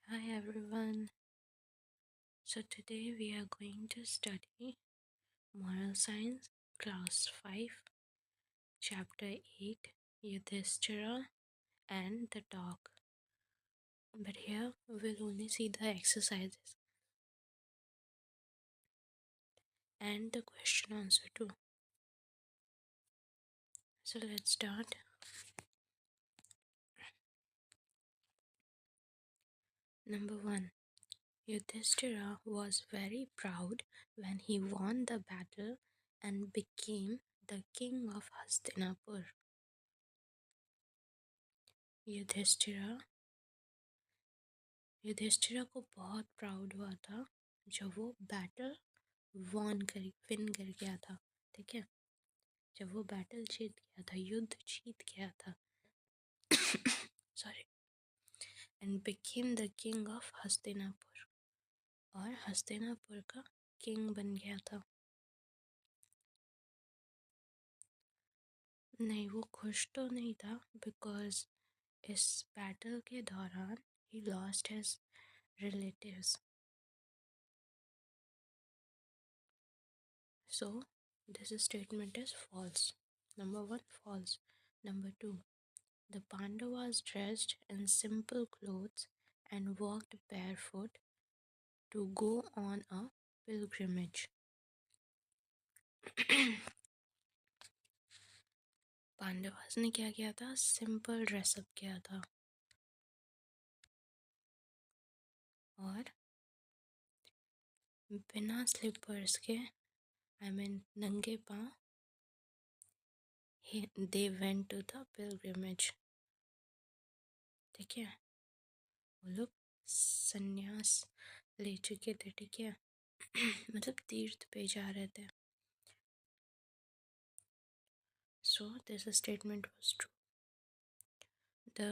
Hi everyone. So today we are going to study Moral Science Class 5 Chapter 8 Yudhishthira and the Dog. But here we'll only see the exercises and the question answer too. So let's start. Number 1. Yudhishthira was very proud when he won the battle and became the king of Hastinapur. Yudhishthira Yudhishthira को बहुत proud हुआ था जब वो battle win कर गया था। ठीक है, जब वो बैटल जीत गया था, युद्ध जीत गया था sorry, and became the king of Hastinapur, और हस्तिनापुर का किंग बन गया था। नहीं, वो खुश तो नहीं था बिकॉज इस बैटल के दौरान he lost his relatives. So this statement is false. Number 1, false. Number 2, the Pandavas dressed in simple clothes and walked barefoot to go on a pilgrimage. Pandavas ने क्या किया था? सिंपल ड्रेसअप किया था और बिना स्लीपर्स के, आई मीन नंगे पाँव, they went to the pilgrimage. ठीक है, वो लोग संन्यास ले चुके थे। ठीक है मतलब तीर्थ पे जा रहे थे। So this statement was true. The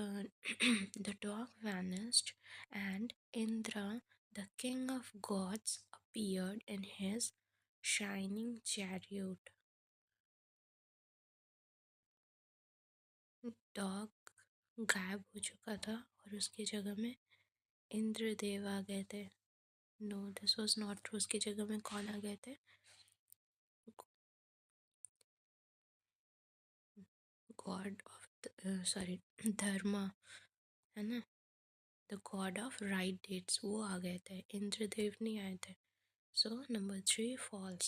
the dog vanished, and Indra, the king of gods, appeared in his shining chariot. Dog गायब हो चुका था और उसकी जगह में इंद्रदेव आ गए थे। No, this was not true. उसकी जगह में कौन आ गए थे? गॉड ऑफ सॉरी धर्मा, है ना, the god of right deeds, वो आ गए थे, इंद्रदेव नहीं आए थे। So number 3, false.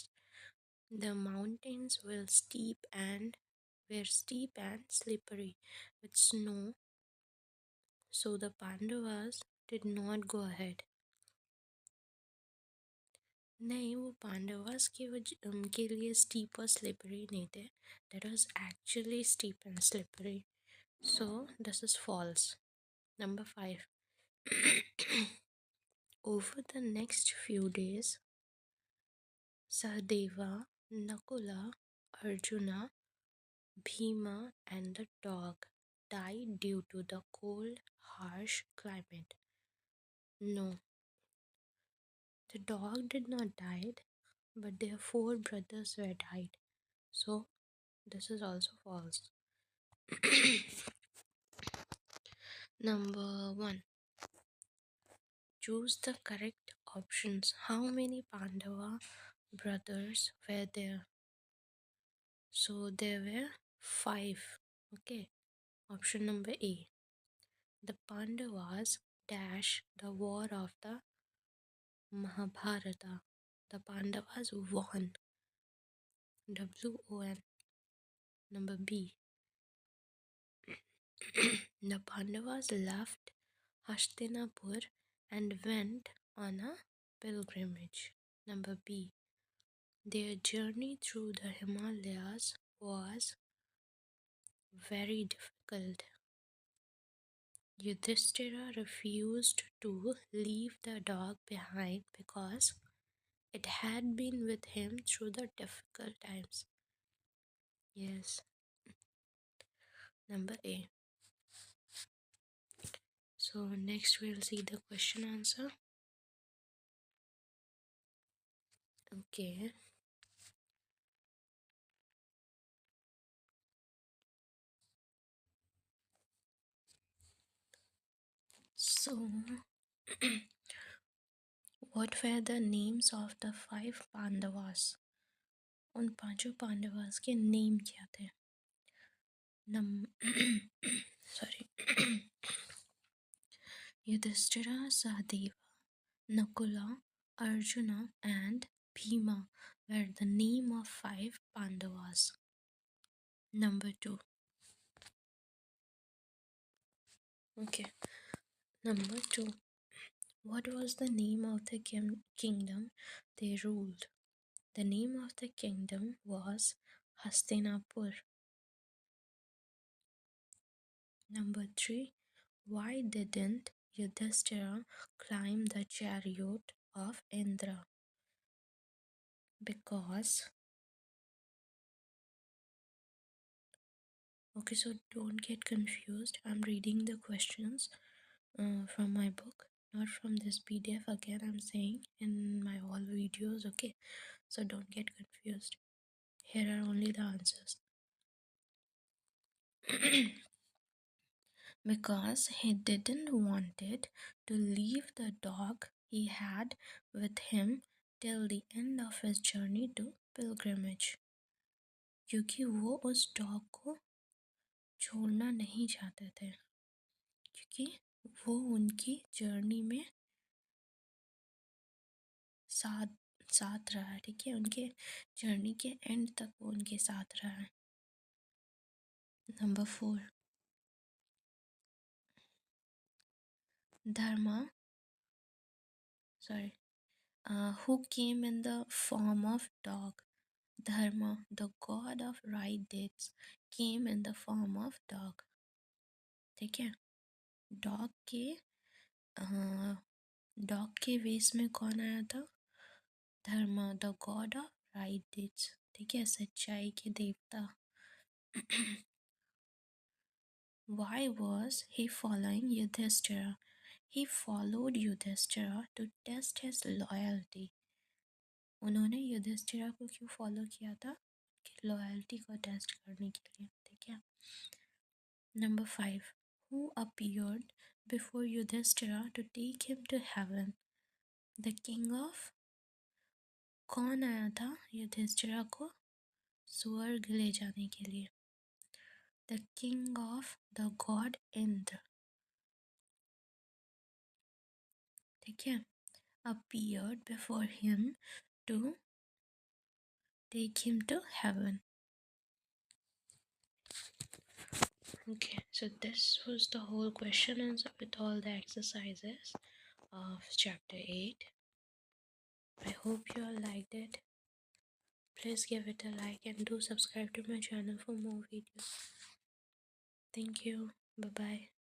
The mountains were steep and slippery with snow, so the Pandavas did not go ahead. नहीं, वो पांडवास के लिए steep और slippery नहीं थे. That was actually steep and slippery. So this is false. Number 5. Over the next few days, Sahadeva, Nakula, Arjuna, Bhima, and the dog died due to the cold, harsh climate. No, the dog did not die, but their 4 brothers were died. So this is also false. Number 1. Choose the correct options. How many Pandava brothers were there? So there were 5. Okay. Option number A. The Pandavas dash the war of the Mahabharata. The Pandavas won. WON. Number B. The Pandavas left Hastinapur and went on a pilgrimage. Number B. Their journey through the Himalayas was very difficult. Yudhishthira refused to leave the dog behind because it had been with him through the difficult times. Yes. Number A. So next we'll see the question answer. Okay. So What were the names of the five Pandavas? उन पांचों पांडवास के name क्या थे? नम sorry. Yudhishthira, Sahadeva, Nakula, Arjuna, and Bhima were the name of five Pandavas. Number two. Okay. Number two. What was the name of the kingdom they ruled? The name of the kingdom was Hastinapur. Number three. Why didn't Yudhishthira climb the chariot of Indra? Because. Okay, so don't get confused. I'm reading the questions from my book, not from this PDF. Again, I'm saying in my all videos. Okay, so don't get confused. Here are only the answers. Because he didn't wanted to leave the dog he had with him till the end of his journey to pilgrimage. क्योंकि वो उस dog को छोड़ना नहीं चाहते थे, क्योंकि वो उनकी जर्नी में साथ साथ रहा है. ठीक है, उनके जर्नी के एंड तक वो उनके साथ रहा है. Number 4. Dharma sorry who came in the form of dog. Dharma, the god of right deeds, came in the form of dog. ठीक है, डॉग के डॉग के वेस में कौन आया था? Dharma, the god of right deeds. ठीक है, सच्चाई के देवता. Why was he following Yudhishthira? He followed Yudhishthira to test his loyalty. उन्होंने युधिष्ठिरा को क्यों फॉलो किया था? कि लॉयल्टी को टेस्ट करने के लिए. ठीक है. Number 5. Who appeared before Yudhishthira to take him to heaven? The king of. कौन आया था युधिष्ठिरा को स्वर्ग ले जाने के लिए? The king of the god Indra. ठीक है, appeared before him to take him to heaven. Okay, so this was the whole question answer with all the exercises of chapter 8. I hope you all liked it. Please give it a like and do subscribe to my channel for more videos. Thank you. Bye bye.